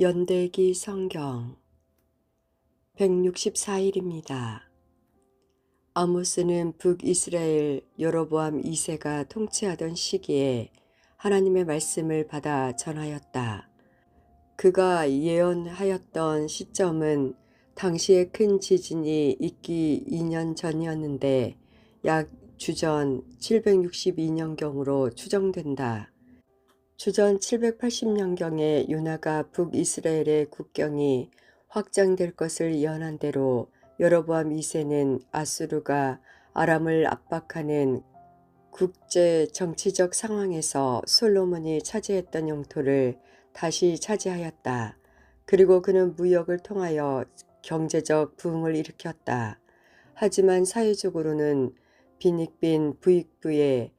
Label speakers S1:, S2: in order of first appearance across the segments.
S1: 연대기 성경 164일입니다. 아모스는 북이스라엘 여로보암 2세가 통치하던 시기에 하나님의 말씀을 받아 전하였다. 그가 예언하였던 시점은 당시에 큰 지진이 있기 2년 전이었는데 약 주전 762년경으로 추정된다. 주전 780년경에 유나가 북이스라엘의 국경이 확장될 것을 예언한 대로 여로보암 2세는 아수르가 아람을 압박하는 국제 정치적 상황에서 솔로몬이 차지했던 영토를 다시 차지하였다. 그리고 그는 무역을 통하여 경제적 부흥을 일으켰다. 하지만 사회적으로는 빈익빈 부익부의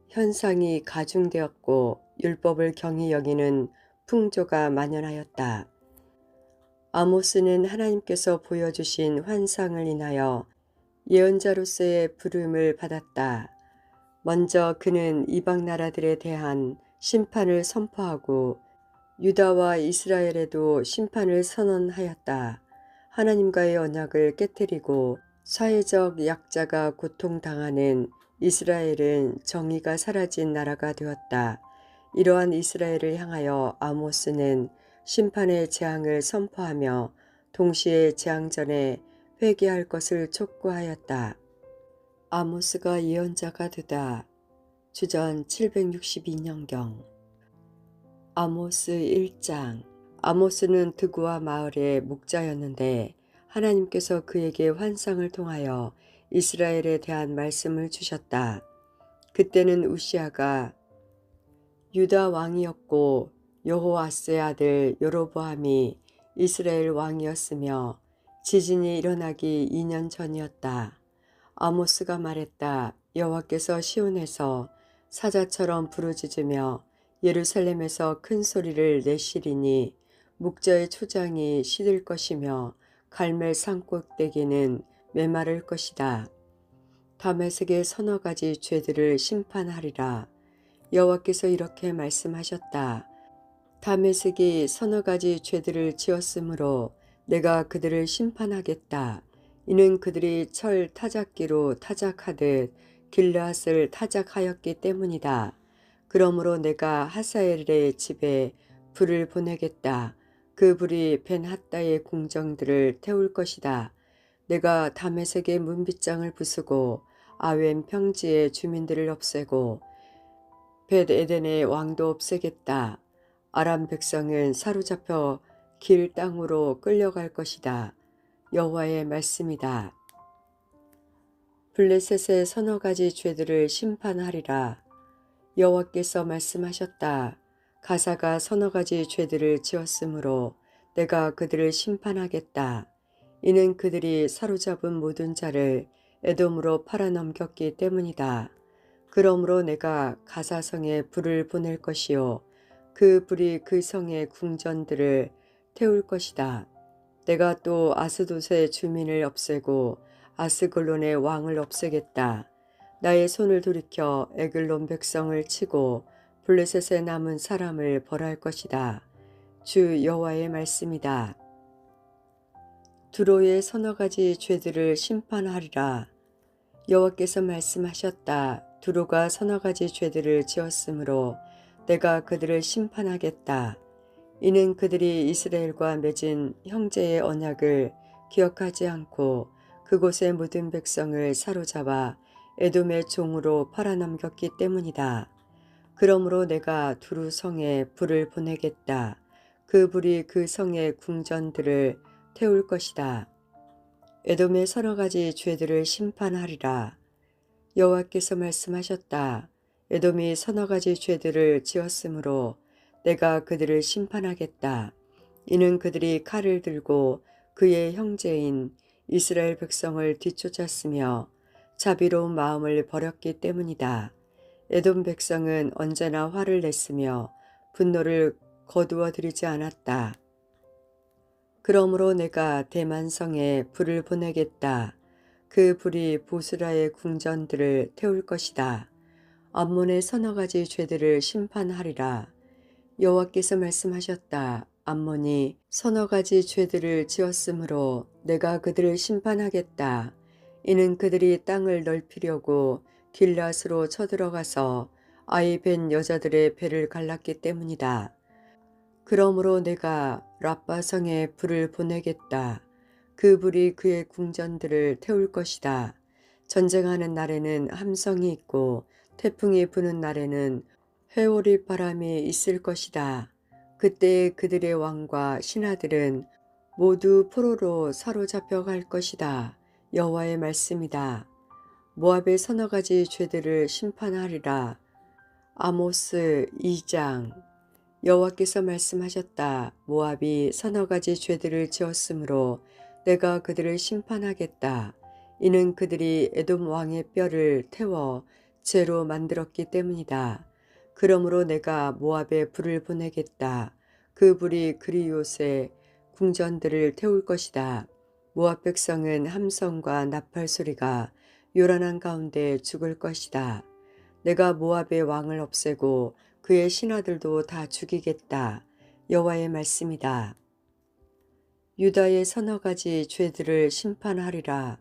S1: 현상이 가중되었고 율법을 경히 여기는 풍조가 만연하였다. 아모스는 하나님께서 보여주신 환상을 인하여 예언자로서의 부름을 받았다. 먼저 그는 이방 나라들에 대한 심판을 선포하고 유다와 이스라엘에도 심판을 선언하였다. 하나님과의 언약을 깨뜨리고 사회적 약자가 고통당하는 이스라엘은 정의가 사라진 나라가 되었다. 이러한 이스라엘을 향하여 아모스는 심판의 재앙을 선포하며 동시에 재앙 전에 회개할 것을 촉구하였다. 아모스가 예언자가 되다. 주전 762년경 아모스 1장 아모스는 드구아 마을의 목자였는데 하나님께서 그에게 환상을 통하여 이스라엘에 대한 말씀을 주셨다. 그때는 우시아가 유다 왕이었고 여호아스의 아들 여로보암이 이스라엘 왕이었으며 지진이 일어나기 2년 전이었다. 아모스가 말했다. 여호와께서 시온에서 사자처럼 부르짖으며 예루살렘에서 큰 소리를 내시리니 목자의 초장이 시들 것이며 갈멜 산꼭대기는 메마를 것이다. 다메섹의 서너 가지 죄들을 심판하리라. 여호와께서 이렇게 말씀하셨다. 다메섹이 서너 가지 죄들을 지었으므로 내가 그들을 심판하겠다. 이는 그들이 철 타작기로 타작하듯 길르앗을 타작하였기 때문이다. 그러므로 내가 하사엘의 집에 불을 보내겠다. 그 불이 벤핫다의 궁정들을 태울 것이다. 내가 다메섹의 문빗장을 부수고 아웬 평지의 주민들을 없애고 벳에덴의 왕도 없애겠다. 아람 백성은 사로잡혀 길 땅으로 끌려갈 것이다. 여호와의 말씀이다. 블레셋의 서너 가지 죄들을 심판하리라. 여호와께서 말씀하셨다. 가사가 서너 가지 죄들을 지었으므로 내가 그들을 심판하겠다. 이는 그들이 사로잡은 모든 자를 에돔으로 팔아넘겼기 때문이다. 그러므로 내가 가사성에 불을 보낼 것이요 그 불이 그 성의 궁전들을 태울 것이다. 내가 또 아스돗의 주민을 없애고 아스글론의 왕을 없애겠다. 나의 손을 돌이켜 에글론 백성을 치고 블레셋에 남은 사람을 벌할 것이다. 주 여호와의 말씀이다. 두로의 서너 가지 죄들을 심판하리라. 여호와께서 말씀하셨다. 두로가 서너 가지 죄들을 지었으므로 내가 그들을 심판하겠다. 이는 그들이 이스라엘과 맺은 형제의 언약을 기억하지 않고 그곳의 모든 백성을 사로잡아 에돔의 종으로 팔아넘겼기 때문이다. 그러므로 내가 두루 성에 불을 보내겠다. 그 불이 그 성의 궁전들을 태울 것이다. 에돔의 서너 가지 죄들을 심판하리라. 여호와께서 말씀하셨다. 에돔이 서너 가지 죄들을 지었으므로 내가 그들을 심판하겠다. 이는 그들이 칼을 들고 그의 형제인 이스라엘 백성을 뒤쫓았으며 자비로운 마음을 버렸기 때문이다. 에돔 백성은 언제나 화를 냈으며 분노를 거두어 들이지 않았다. 그러므로 내가 대만성에 불을 보내겠다. 그 불이 보스라의 궁전들을 태울 것이다. 암몬의 서너 가지 죄들을 심판하리라. 여호와께서 말씀하셨다. 암몬이 서너 가지 죄들을 지었으므로 내가 그들을 심판하겠다. 이는 그들이 땅을 넓히려고 길앗으로 쳐들어가서 아이 벤 여자들의 배를 갈랐기 때문이다. 그러므로 내가 라빠성에 불을 보내겠다. 그 불이 그의 궁전들을 태울 것이다. 전쟁하는 날에는 함성이 있고 태풍이 부는 날에는 회오리 바람이 있을 것이다. 그때 그들의 왕과 신하들은 모두 포로로 사로잡혀 갈 것이다. 여호와의 말씀이다. 모압의 서너 가지 죄들을 심판하리라. 아모스 2장. 여호와께서 말씀하셨다. 모압이 서너 가지 죄들을 지었으므로 내가 그들을 심판하겠다. 이는 그들이 에돔 왕의 뼈를 태워 죄로 만들었기 때문이다. 그러므로 내가 모압에 불을 보내겠다. 그 불이 그리옷의 궁전들을 태울 것이다. 모압 백성은 함성과 나팔 소리가 요란한 가운데 죽을 것이다. 내가 모압의 왕을 없애고 그의 신하들도 다 죽이겠다. 여호와의 말씀이다. 유다의 서너 가지 죄들을 심판하리라.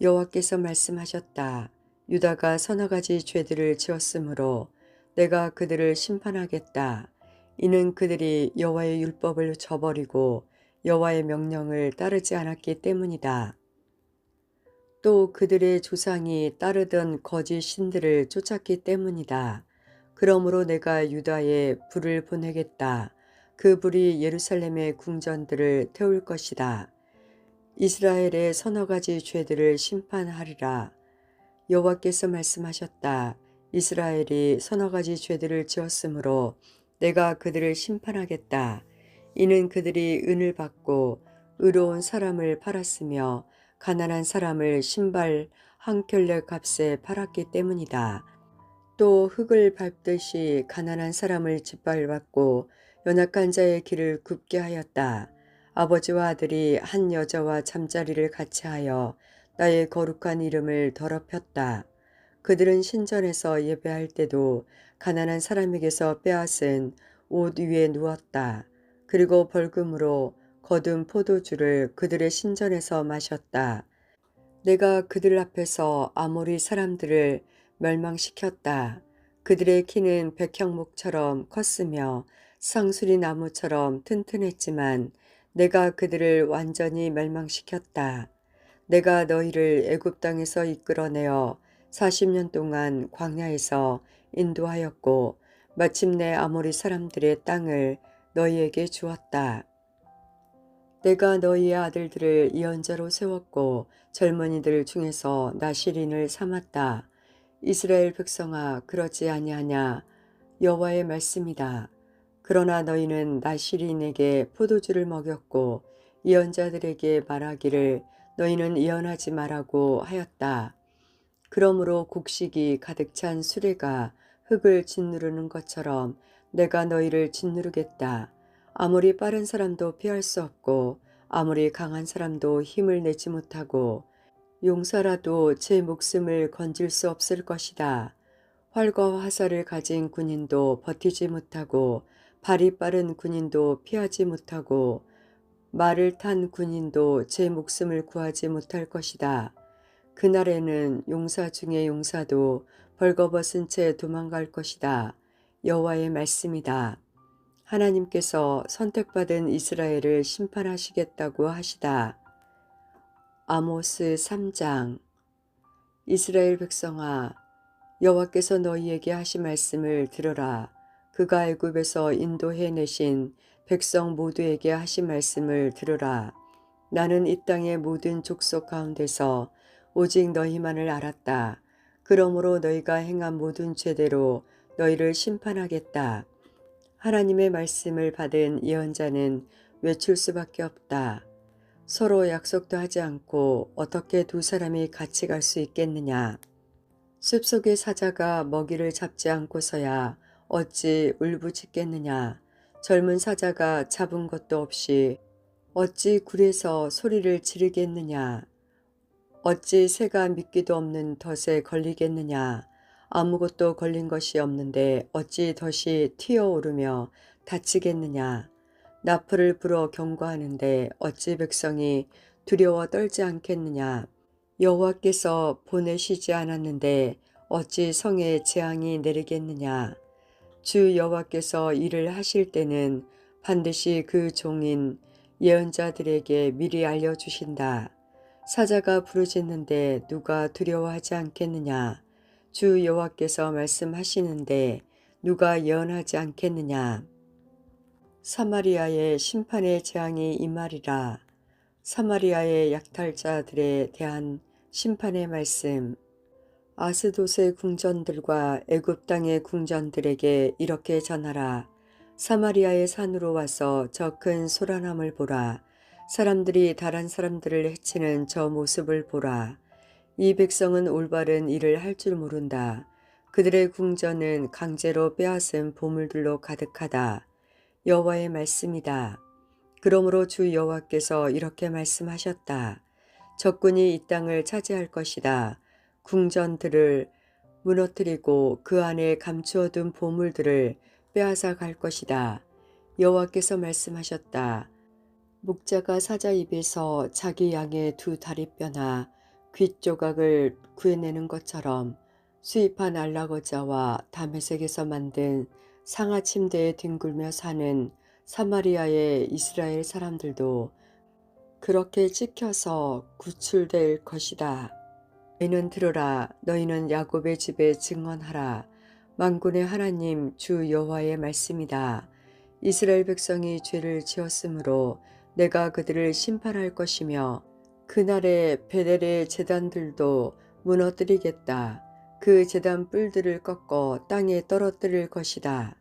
S1: 여호와께서 말씀하셨다. 유다가 서너 가지 죄들을 지었으므로 내가 그들을 심판하겠다. 이는 그들이 여호와의 율법을 저버리고 여호와의 명령을 따르지 않았기 때문이다. 또 그들의 조상이 따르던 거짓 신들을 쫓았기 때문이다. 그러므로 내가 유다에 불을 보내겠다. 그 불이 예루살렘의 궁전들을 태울 것이다. 이스라엘의 서너 가지 죄들을 심판하리라. 여호와께서 말씀하셨다. 이스라엘이 서너 가지 죄들을 지었으므로 내가 그들을 심판하겠다. 이는 그들이 은을 받고 의로운 사람을 팔았으며 가난한 사람을 신발 한 켤레 값에 팔았기 때문이다. 또 흙을 밟듯이 가난한 사람을 짓밟았고 연약한 자의 길을 굽게 하였다. 아버지와 아들이 한 여자와 잠자리를 같이 하여 나의 거룩한 이름을 더럽혔다. 그들은 신전에서 예배할 때도 가난한 사람에게서 빼앗은 옷 위에 누웠다. 그리고 벌금으로 거둔 포도주를 그들의 신전에서 마셨다. 내가 그들 앞에서 아모리 사람들을 멸망시켰다. 그들의 키는 백향목처럼 컸으며 상수리 나무처럼 튼튼했지만 내가 그들을 완전히 멸망시켰다. 내가 너희를 애굽 땅에서 이끌어내어 40년 동안 광야에서 인도하였고 마침내 아모리 사람들의 땅을 너희에게 주었다. 내가 너희의 아들들을 예언자로 세웠고 젊은이들 중에서 나시린을 삼았다. 이스라엘 백성아, 그러지 아니하냐? 여호와의 말씀이다. 그러나 너희는 나시린에게 포도주를 먹였고 예언자들에게 말하기를 너희는 예언하지 말라고 하였다. 그러므로 곡식이 가득 찬 수레가 흙을 짓누르는 것처럼 내가 너희를 짓누르겠다. 아무리 빠른 사람도 피할 수 없고 아무리 강한 사람도 힘을 내지 못하고 용사라도 제 목숨을 건질 수 없을 것이다. 활과 화살을 가진 군인도 버티지 못하고 발이 빠른 군인도 피하지 못하고 말을 탄 군인도 제 목숨을 구하지 못할 것이다. 그날에는 용사 중에 용사도 벌거벗은 채 도망갈 것이다. 여호와의 말씀이다. 하나님께서 선택받은 이스라엘을 심판하시겠다고 하시다. 아모스 3장. 이스라엘 백성아, 여호와께서 너희에게 하신 말씀을 들으라. 그가 애굽에서 인도해 내신 백성 모두에게 하신 말씀을 들으라. 나는 이 땅의 모든 족속 가운데서 오직 너희만을 알았다. 그러므로 너희가 행한 모든 죄대로 너희를 심판하겠다. 하나님의 말씀을 받은 예언자는 외칠 수밖에 없다. 서로 약속도 하지 않고 어떻게 두 사람이 같이 갈 수 있겠느냐. 숲속의 사자가 먹이를 잡지 않고서야 어찌 울부짖겠느냐. 젊은 사자가 잡은 것도 없이 어찌 굴에서 소리를 지르겠느냐. 어찌 새가 미끼도 없는 덫에 걸리겠느냐. 아무것도 걸린 것이 없는데 어찌 덫이 튀어오르며 다치겠느냐. 나팔을 불어 경고하는데 어찌 백성이 두려워 떨지 않겠느냐. 여호와께서 보내시지 않았는데 어찌 성에 재앙이 내리겠느냐. 주 여호와께서 일을 하실 때는 반드시 그 종인 예언자들에게 미리 알려주신다. 사자가 부르짖는데 누가 두려워하지 않겠느냐. 주 여호와께서 말씀하시는데 누가 예언하지 않겠느냐. 사마리아의 심판의 재앙이 임하리라. 사마리아의 약탈자들에 대한 심판의 말씀. 아스돗의 궁전들과 애굽 땅의 궁전들에게 이렇게 전하라. 사마리아의 산으로 와서 저 큰 소란함을 보라. 사람들이 다른 사람들을 해치는 저 모습을 보라. 이 백성은 올바른 일을 할 줄 모른다. 그들의 궁전은 강제로 빼앗은 보물들로 가득하다. 여호와의 말씀이다. 그러므로 주 여호와께서 이렇게 말씀하셨다. 적군이 이 땅을 차지할 것이다. 궁전들을 무너뜨리고 그 안에 감추어둔 보물들을 빼앗아 갈 것이다. 여호와께서 말씀하셨다. 목자가 사자 입에서 자기 양의 두 다리뼈나 귀 조각을 구해내는 것처럼 수입한 안락어자와 다메섹에서 만든 상하 침대에 뒹굴며 사는 사마리아의 이스라엘 사람들도 그렇게 찍혀서 구출될 것이다. 너희는 들으라. 너희는 야곱의 집에 증언하라. 만군의 하나님 주 여호와의 말씀이다. 이스라엘 백성이 죄를 지었으므로 내가 그들을 심판할 것이며 그날에 베델의 제단들도 무너뜨리겠다. 그 제단 뿔들을 꺾어 땅에 떨어뜨릴 것이다.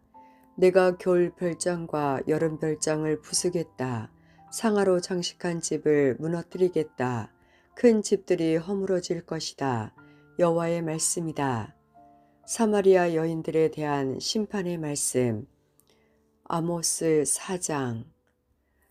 S1: 내가 겨울 별장과 여름 별장을 부수겠다. 상아로 장식한 집을 무너뜨리겠다. 큰 집들이 허물어질 것이다. 여호와의 말씀이다. 사마리아 여인들에 대한 심판의 말씀. 아모스 4장.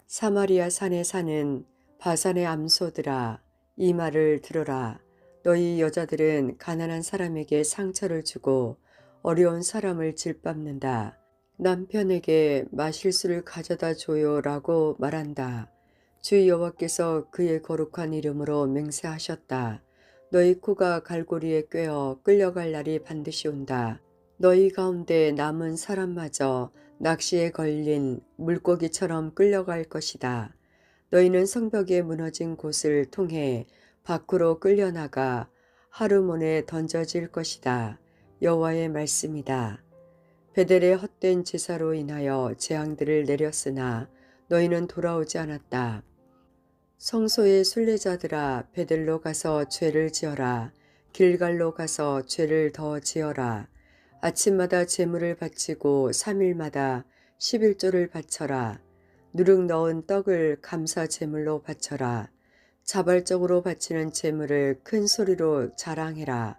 S1: 사마리아 산에 사는 바산의 암소들아, 이 말을 들으라. 너희 여자들은 가난한 사람에게 상처를 주고 어려운 사람을 질밟는다. 남편에게 마실 수를 가져다 줘요라고 말한다. 주 여호와께서 그의 거룩한 이름으로 맹세하셨다. 너희 코가 갈고리에 꿰어 끌려갈 날이 반드시 온다. 너희 가운데 남은 사람마저 낚시에 걸린 물고기처럼 끌려갈 것이다. 너희는 성벽에 무너진 곳을 통해 밖으로 끌려나가 하르몬에 던져질 것이다. 여호와의 말씀이다. 베델의 헛된 제사로 인하여 재앙들을 내렸으나 너희는 돌아오지 않았다. 성소의 순례자들아, 베델로 가서 죄를 지어라. 길갈로 가서 죄를 더 지어라. 아침마다 제물을 바치고 3일마다 11조를 바쳐라. 누룩 넣은 떡을 감사 제물로 바쳐라. 자발적으로 바치는 제물을 큰 소리로 자랑해라.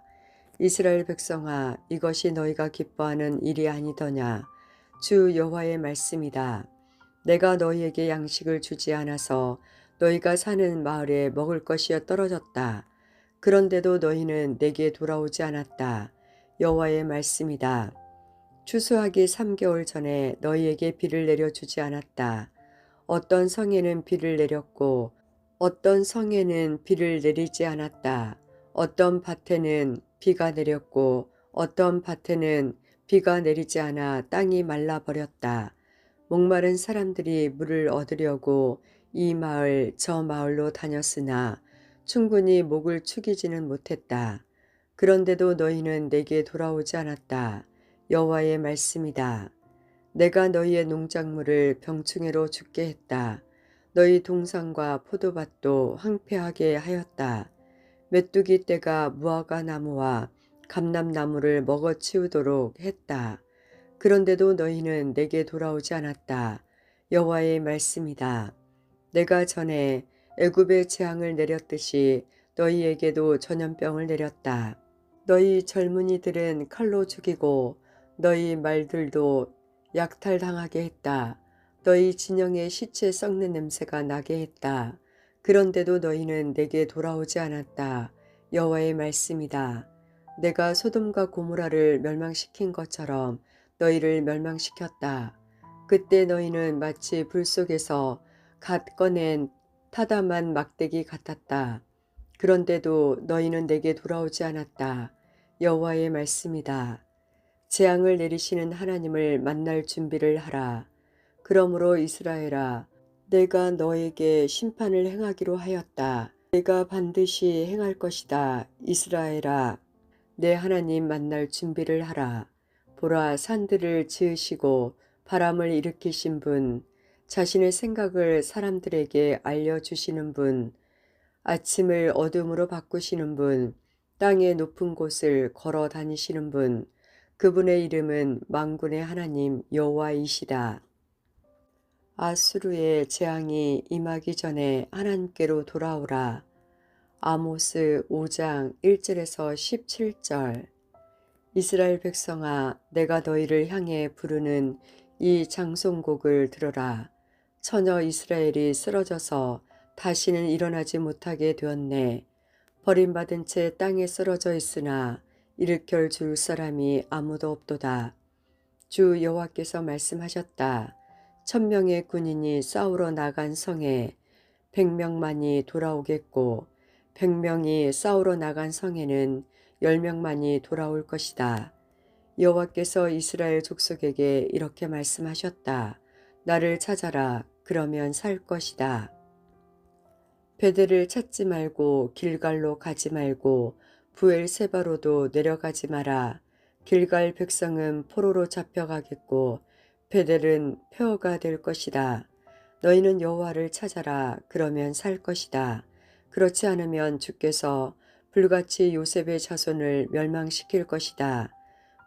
S1: 이스라엘 백성아, 이것이 너희가 기뻐하는 일이 아니더냐. 주 여호와의 말씀이다. 내가 너희에게 양식을 주지 않아서 너희가 사는 마을에 먹을 것이 떨어졌다. 그런데도 너희는 내게 돌아오지 않았다. 여호와의 말씀이다. 추수하기 3개월 전에 너희에게 비를 내려주지 않았다. 어떤 성에는 비를 내렸고 어떤 성에는 비를 내리지 않았다. 어떤 밭에는 비가 내렸고 어떤 밭에는 비가 내리지 않아 땅이 말라버렸다. 목마른 사람들이 물을 얻으려고 이 마을 저 마을로 다녔으나 충분히 목을 축이지는 못했다. 그런데도 너희는 내게 돌아오지 않았다. 여호와의 말씀이다. 내가 너희의 농작물을 병충해로 죽게 했다. 너희 동산과 포도밭도 황폐하게 하였다. 메뚜기 떼가 무화과 나무와 감람나무를 먹어치우도록 했다. 그런데도 너희는 내게 돌아오지 않았다. 여호와의 말씀이다. 내가 전에 애굽에 재앙을 내렸듯이 너희에게도 전염병을 내렸다. 너희 젊은이들은 칼로 죽이고 너희 말들도 약탈당하게 했다. 너희 진영의 시체 썩는 냄새가 나게 했다. 그런데도 너희는 내게 돌아오지 않았다. 여호와의 말씀이다. 내가 소돔과 고모라를 멸망시킨 것처럼 너희를 멸망시켰다. 그때 너희는 마치 불 속에서 갓 꺼낸 타담한 막대기 같았다. 그런데도 너희는 내게 돌아오지 않았다. 여호와의 말씀이다. 재앙을 내리시는 하나님을 만날 준비를 하라. 그러므로 이스라엘아, 내가 너에게 심판을 행하기로 하였다. 내가 반드시 행할 것이다. 이스라엘아, 내 하나님 만날 준비를 하라. 보라, 산들을 지으시고 바람을 일으키신 분, 자신의 생각을 사람들에게 알려주시는 분, 아침을 어둠으로 바꾸시는 분, 땅의 높은 곳을 걸어 다니시는 분, 그분의 이름은 만군의 하나님 여호와이시다. 아수르의 재앙이 임하기 전에 하나님께로 돌아오라. 아모스 5장 1절에서 17절. 이스라엘 백성아, 내가 너희를 향해 부르는 이 장송곡을 들어라. 처녀 이스라엘이 쓰러져서 다시는 일어나지 못하게 되었네. 버림받은 채 땅에 쓰러져 있으나 일으켜 줄 사람이 아무도 없도다. 주 여호와께서 말씀하셨다. 1000명의 군인이 싸우러 나간 성에 100명만이 돌아오겠고 100명이 싸우러 나간 성에는 10명만이 돌아올 것이다. 여호와께서 이스라엘 족속에게 이렇게 말씀하셨다. 나를 찾아라. 그러면 살 것이다. 베델을 찾지 말고 길갈로 가지 말고 부엘세바로도 내려가지 마라. 길갈 백성은 포로로 잡혀가겠고 베델은 폐허가 될 것이다. 너희는 여호와를 찾아라. 그러면 살 것이다. 그렇지 않으면 주께서 불같이 요셉의 자손을 멸망시킬 것이다.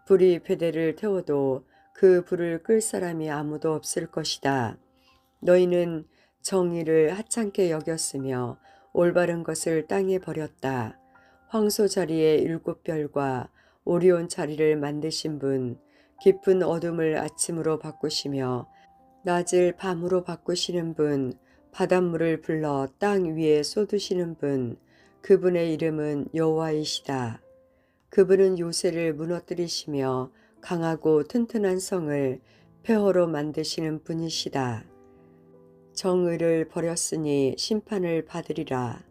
S1: 불이 베델을 태워도 그 불을 끌 사람이 아무도 없을 것이다. 너희는 정의를 하찮게 여겼으며 올바른 것을 땅에 버렸다. 황소 자리에 7별과 오리온 자리를 만드신 분, 깊은 어둠을 아침으로 바꾸시며 낮을 밤으로 바꾸시는 분, 바닷물을 불러 땅 위에 쏟으시는 분, 그분의 이름은 여호와이시다. 그분은 요새를 무너뜨리시며 강하고 튼튼한 성을 폐허로 만드시는 분이시다. 정의를 버렸으니 심판을 받으리라.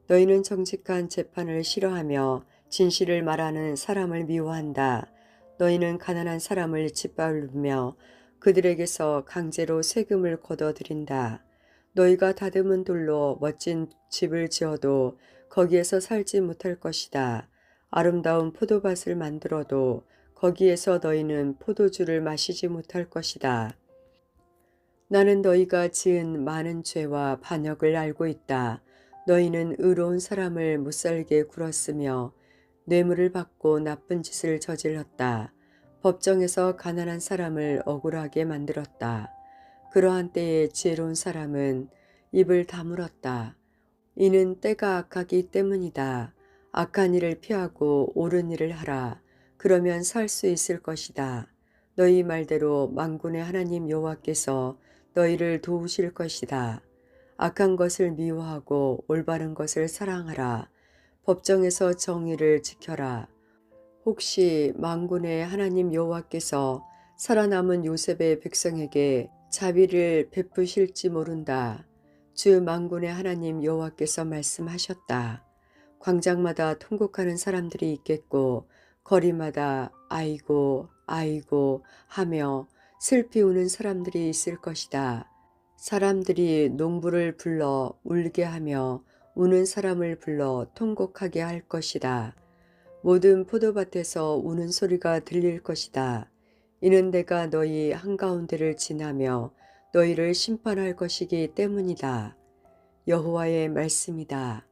S1: 너희는 정직한 재판을 싫어하며 진실을 말하는 사람을 미워한다. 너희는 가난한 사람을 짓밟으며 그들에게서 강제로 세금을 걷어들인다. 너희가 다듬은 돌로 멋진 집을 지어도 거기에서 살지 못할 것이다. 아름다운 포도밭을 만들어도 거기에서 너희는 포도주를 마시지 못할 것이다. 나는 너희가 지은 많은 죄와 반역을 알고 있다. 너희는 의로운 사람을 못살게 굴었으며 뇌물을 받고 나쁜 짓을 저질렀다. 법정에서 가난한 사람을 억울하게 만들었다. 그러한 때에 지혜로운 사람은 입을 다물었다. 이는 때가 악하기 때문이다. 악한 일을 피하고 옳은 일을 하라. 그러면 살 수 있을 것이다. 너희 말대로 만군의 하나님 여호와께서 너희를 도우실 것이다. 악한 것을 미워하고 올바른 것을 사랑하라. 법정에서 정의를 지켜라. 혹시 만군의 하나님 여호와께서 살아남은 요셉의 백성에게 자비를 베푸실지 모른다. 주 만군의 하나님 여호와께서 말씀하셨다. 광장마다 통곡하는 사람들이 있겠고 거리마다 아이고 아이고 하며 슬피 우는 사람들이 있을 것이다. 사람들이 농부를 불러 울게 하며 우는 사람을 불러 통곡하게 할 것이다. 모든 포도밭에서 우는 소리가 들릴 것이다. 이는 내가 너희 한가운데를 지나며 너희를 심판할 것이기 때문이다. 여호와의 말씀이다.